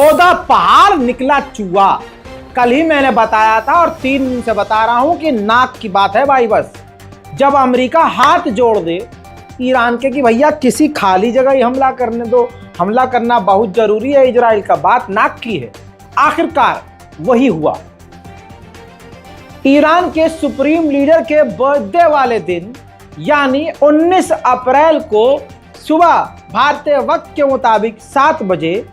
14 पहाड़ निकला चूहा। कल ही मैंने बताया था और 3 दिन से बता रहा हूं कि नाक की बात है भाई। बस जब अमेरिका हाथ जोड़ दे ईरान के कि भैया किसी खाली जगह ही हमला करने दो, हमला करना बहुत जरूरी है इजराइल का, बात नाक की है। आखिरकार वही हुआ। ईरान के सुप्रीम लीडर के बर्थडे वाले दिन यानी 19 अप्रैल को सुबह भारतीय वक्त के मुताबिक 7 बजे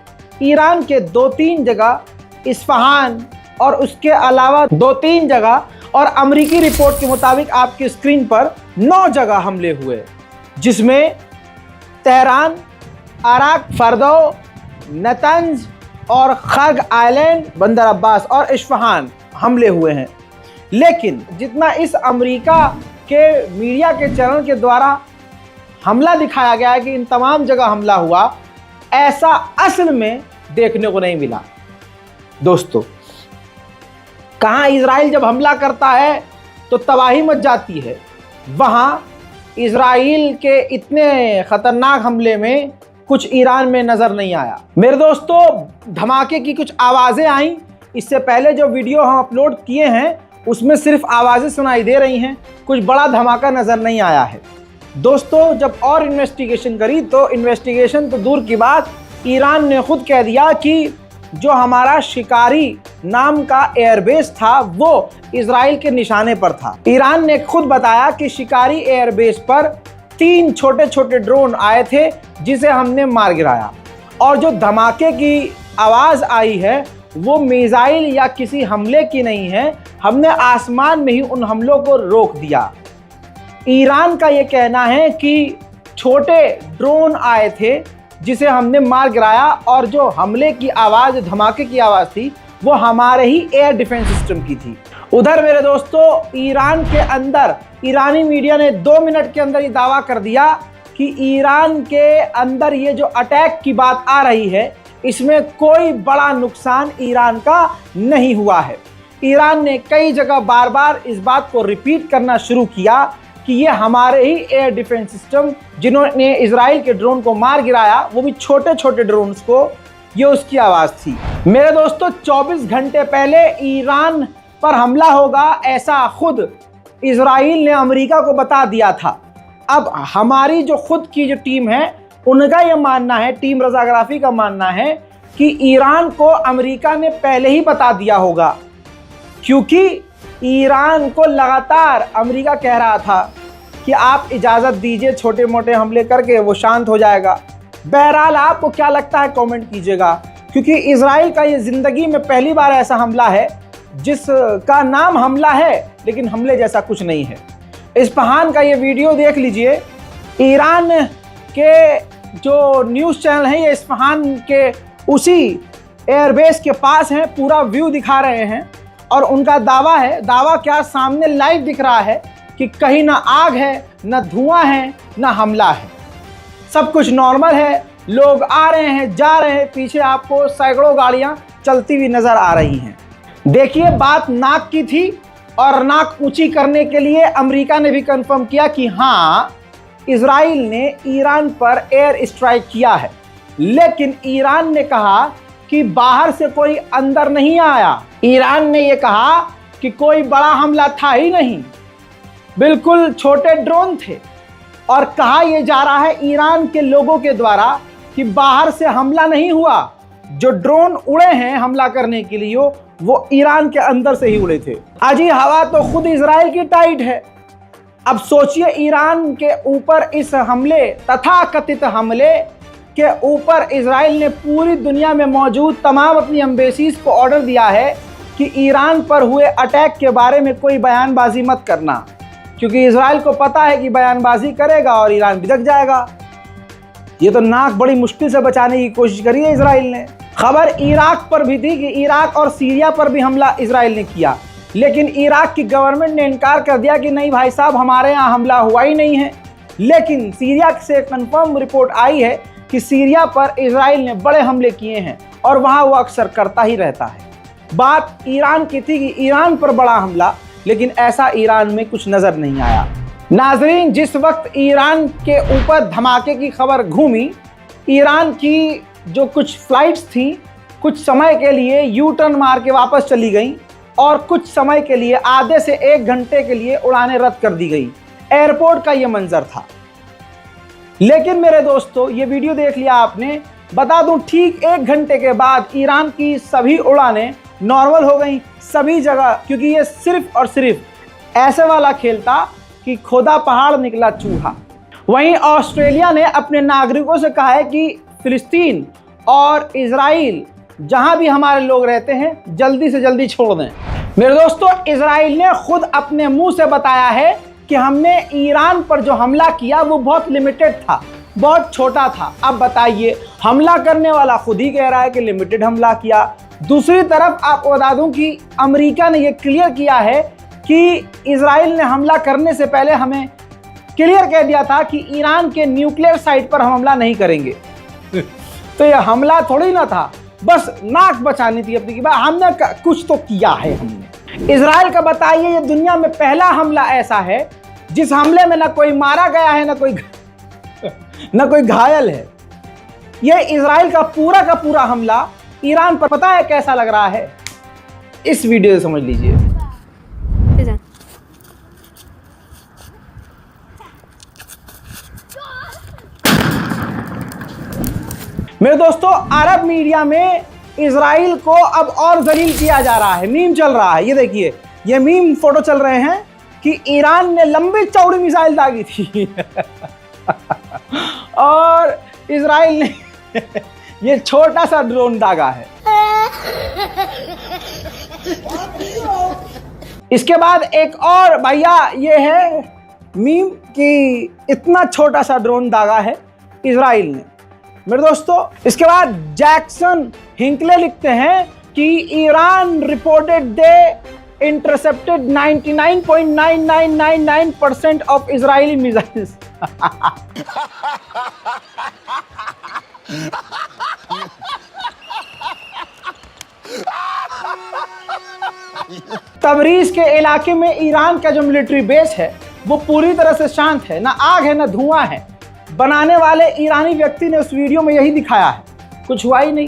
ईरान के 2-3 जगह, इस्फहान और उसके अलावा 2-3 जगह और अमेरिकी रिपोर्ट के मुताबिक आपकी स्क्रीन पर 9 जगह हमले हुए, जिसमें तेहरान, अराक, फर्दो, नतंज और खग आइलैंड, बंदर अब्बास और इस्फहान हमले हुए हैं। लेकिन जितना इस अमेरिका के मीडिया के चैनल के द्वारा हमला दिखाया गया है कि इन तमाम जगह हमला हुआ, ऐसा असल में देखने को नहीं मिला। दोस्तों, कहां इजराइल जब हमला करता है तो तबाही मच जाती है, वहां इजराइल के इतने खतरनाक हमले में कुछ ईरान में नजर नहीं आया। मेरे दोस्तों, धमाके की कुछ आवाजें आई। इससे पहले जो वीडियो हम अपलोड किए हैं उसमें सिर्फ आवाजें सुनाई दे रही हैं, कुछ बड़ा धमाका नजर नहीं आया है। दोस्तों, जब और इन्वेस्टिगेशन करी तो इन्वेस्टिगेशन तो दूर की बात, ईरान ने खुद कह दिया कि जो हमारा शिकारी नाम का एयरबेस था वो इजराइल के निशाने पर था। ईरान ने खुद बताया कि शिकारी एयरबेस पर 3 छोटे छोटे ड्रोन आए थे जिसे हमने मार गिराया, और जो धमाके की आवाज आई है वो मिसाइल या किसी हमले की नहीं है, हमने आसमान में ही उन हमलों को रोक दिया। ईरान का ये कहना है कि छोटे ड्रोन आए थे जिसे हमने मार गिराया, और जो हमले की आवाज़, धमाके की आवाज़ थी वो हमारे ही एयर डिफेंस सिस्टम की थी। उधर मेरे दोस्तों, ईरान के अंदर ईरानी मीडिया ने 2 मिनट के अंदर ये दावा कर दिया कि ईरान के अंदर ये जो अटैक की बात आ रही है इसमें कोई बड़ा नुकसान ईरान का नहीं हुआ है। ईरान ने कई जगह बार बार इस बात को रिपीट करना शुरू किया कि ये हमारे ही एयर डिफेंस सिस्टम जिन्होंने इजराइल के ड्रोन को मार गिराया, वो भी छोटे छोटे ड्रोन्स को, ये उसकी आवाज़ थी। मेरे दोस्तों, 24 घंटे पहले ईरान पर हमला होगा ऐसा खुद इजराइल ने अमेरिका को बता दिया था। अब हमारी जो खुद की जो टीम है उनका ये मानना है, टीम रज़ाग्राफी का मानना है कि ईरान को अमेरिका ने पहले ही बता दिया होगा, क्योंकि ईरान को लगातार अमेरिका कह रहा था कि आप इजाज़त दीजिए, छोटे मोटे हमले करके वो शांत हो जाएगा। बहरहाल आपको क्या लगता है कमेंट कीजिएगा, क्योंकि इजराइल का ये ज़िंदगी में पहली बार ऐसा हमला है जिसका नाम हमला है लेकिन हमले जैसा कुछ नहीं है। इस्फहान का ये वीडियो देख लीजिए। ईरान के जो न्यूज़ चैनल हैं ये इस्फहान के उसी एयरबेस के पास हैं, पूरा व्यू दिखा रहे हैं, और उनका दावा है, दावा क्या, सामने लाइव दिख रहा है कि कहीं ना आग है, ना धुआं है, ना हमला है, सब कुछ नॉर्मल है। लोग आ रहे हैं, जा रहे हैं, पीछे आपको सैकड़ों गाड़ियां चलती हुई नजर आ रही हैं। देखिए, बात नाक की थी, और नाक ऊंची करने के लिए अमेरिका ने भी कंफर्म किया कि हाँ, इजराइल ने ईरान पर एयर स्ट्राइक किया है। लेकिन ईरान ने कहा कि बाहर से कोई अंदर नहीं आया। ईरान ने यह कहा कि कोई बड़ा हमला था ही नहीं, बिल्कुल छोटे ड्रोन थे, और कहा यह जा रहा है ईरान के लोगों के द्वारा कि बाहर से हमला नहीं हुआ, जो ड्रोन उड़े हैं हमला करने के लिए वो ईरान के अंदर से ही उड़े थे। अजी, हवा तो खुद इजराइल की टाइट है। अब सोचिए, ईरान के ऊपर इस हमले, तथाकथित हमले के ऊपर इजराइल ने पूरी दुनिया में मौजूद तमाम अपनी एम्बेसीज को ऑर्डर दिया है कि ईरान पर हुए अटैक के बारे में कोई बयानबाजी मत करना, क्योंकि इजराइल को पता है कि बयानबाजी करेगा और ईरान बिदक जाएगा। ये तो नाक बड़ी मुश्किल से बचाने की कोशिश करी है इजराइल ने। खबर इराक पर भी थी कि इराक और सीरिया पर भी हमला इजराइल ने किया, लेकिन इराक की गवर्नमेंट ने इनकार कर दिया कि नहीं भाई साहब, हमारे यहाँ हमला हुआ ही नहीं है। लेकिन सीरिया से कंफर्म रिपोर्ट आई है कि सीरिया पर इजराइल ने बड़े हमले किए हैं, और वहाँ वो अक्सर करता ही रहता है। बात ईरान की थी कि ईरान पर बड़ा हमला, लेकिन ऐसा ईरान में कुछ नज़र नहीं आया। नाजरीन, जिस वक्त ईरान के ऊपर धमाके की खबर घूमी, ईरान की जो कुछ फ्लाइट्स थी कुछ समय के लिए यू टर्न मार के वापस चली गई और कुछ समय के लिए आधे से 1 घंटे के लिए उड़ानें रद्द कर दी गई। एयरपोर्ट का ये मंजर था। लेकिन मेरे दोस्तों, ये वीडियो देख लिया आपने, बता दूं ठीक 1 घंटे के बाद ईरान की सभी उड़ानें नॉर्मल हो गई सभी जगह, क्योंकि ये सिर्फ और सिर्फ ऐसे वाला खेल था कि खोदा पहाड़ निकला चूहा। वहीं ऑस्ट्रेलिया ने अपने नागरिकों से कहा है कि फिलिस्तीन और इजराइल जहां भी हमारे लोग रहते हैं जल्दी से जल्दी छोड़ दें। मेरे दोस्तों, इजराइल ने खुद अपने मुंह से बताया है कि हमने ईरान पर जो हमला किया वो बहुत लिमिटेड था, बहुत छोटा था। अब बताइए, हमला करने वाला खुद ही कह रहा है कि लिमिटेड हमला किया। दूसरी तरफ आपको बता दूं कि अमेरिका ने यह क्लियर किया है कि इजराइल ने हमला करने से पहले हमें क्लियर कह दिया था कि ईरान के न्यूक्लियर साइट पर हम हमला नहीं करेंगे। तो यह हमला थोड़ी ना था, बस नाक बचानी थी अपनी की बात। हमने कुछ तो किया है हमने। इजराइल का बताइए, ये दुनिया में पहला हमला ऐसा है जिस हमले में ना कोई मारा गया है ना कोई घायल है। ये इजराइल का पूरा हमला ईरान पर पता है कैसा लग रहा है? इस वीडियो से समझ लीजिए। मेरे दोस्तों, अरब मीडिया में इजराइल को अब और जलील किया जा रहा है। मीम चल रहा है, ये देखिए, ये मीम फोटो चल रहे हैं कि ईरान ने लंबी चौड़ी मिसाइल दागी थी और इजराइल ने ये छोटा सा ड्रोन दागा है। इसके बाद एक और भैया ये है मीम कि इतना छोटा सा ड्रोन दागा है इजराइल ने। मेरे दोस्तों, इसके बाद जैक्सन हिंकले लिखते हैं कि Iran reported they intercepted 99.9999% of Israeli missiles. Tabriz के इलाके में ईरान का जो मिलिट्री बेस है वो पूरी तरह से शांत है, ना आग है ना धुआं है। बनाने वाले ईरानी व्यक्ति ने उस वीडियो में यही दिखाया है, कुछ हुआ ही नहीं।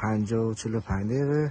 5:45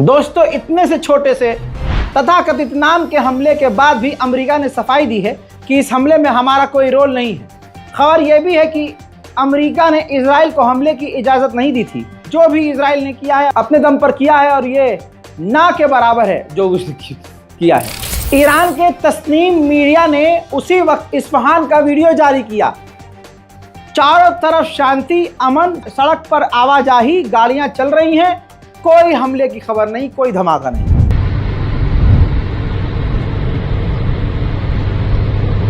दोस्तों, इतने से छोटे से तथाकथित नाम के हमले के बाद भी अमेरिका ने सफाई दी है कि इस हमले में हमारा कोई रोल नहीं है। खबर यह भी है कि अमेरिका ने इजराइल को हमले की इजाज़त नहीं दी थी। जो भी इजराइल ने किया है अपने दम पर किया है और ये ना के बराबर है जो उसने किया है। ईरान के तस्नीम मीडिया ने उसी वक्त इस्फहान का वीडियो जारी किया। चारों तरफ शांति, अमन, सड़क पर आवाजाही, गाड़ियां चल रही हैं, कोई हमले की खबर नहीं, कोई धमाका नहीं।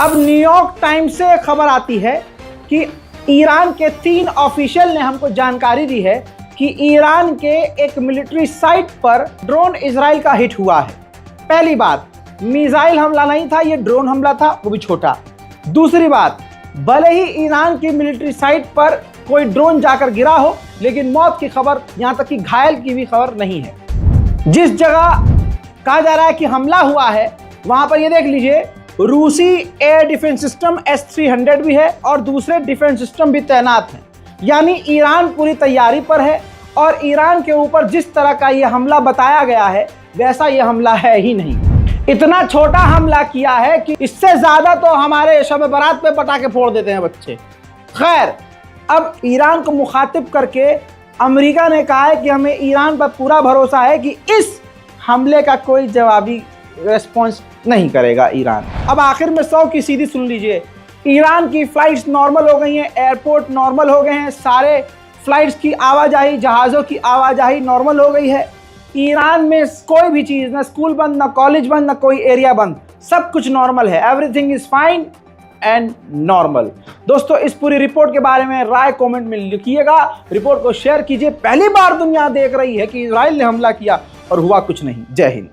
अब न्यूयॉर्क टाइम्स से खबर आती है कि ईरान के 3 ऑफिशियल ने हमको जानकारी दी है कि ईरान के एक मिलिट्री साइट पर ड्रोन इजराइल का हिट हुआ है। पहली बात, मिसाइल हमला नहीं था, ये ड्रोन हमला था, वो भी छोटा। दूसरी बात, भले ही ईरान की मिलिट्री साइट पर कोई ड्रोन जाकर गिरा हो, लेकिन मौत की खबर, यहाँ तक कि घायल की भी खबर नहीं है। जिस जगह कहा जा रहा है कि हमला हुआ है वहाँ पर ये देख लीजिए रूसी एयर डिफेंस सिस्टम S-300 भी है और दूसरे डिफेंस सिस्टम भी तैनात हैं। यानी ईरान पूरी तैयारी पर है और ईरान के ऊपर जिस तरह का ये हमला बताया गया है वैसा ये हमला है ही नहीं। इतना छोटा हमला किया है कि इससे ज़्यादा तो हमारे शब बारात पे पटाखे फोड़ देते हैं बच्चे। खैर, अब ईरान को मुखातिब करके अमेरिका ने कहा है कि हमें ईरान पर पूरा भरोसा है कि इस हमले का कोई जवाबी रेस्पॉन्स नहीं करेगा ईरान। अब आखिर में 100 की सीधी सुन लीजिए, ईरान की फ़्लाइट्स नॉर्मल हो गई हैं, एयरपोर्ट नॉर्मल हो गए हैं, सारे फ्लाइट्स की आवाजाही, जहाज़ों की आवाजाही नॉर्मल हो गई है। ईरान में कोई भी चीज़, ना स्कूल बंद, ना कॉलेज बंद, ना कोई एरिया बंद, सब कुछ नॉर्मल है। Everything is fine and normal. दोस्तों, इस पूरी रिपोर्ट के बारे में राय कमेंट में लिखिएगा, रिपोर्ट को शेयर कीजिए। पहली बार दुनिया देख रही है कि इजराइल ने हमला किया और हुआ कुछ नहीं। जय हिंद।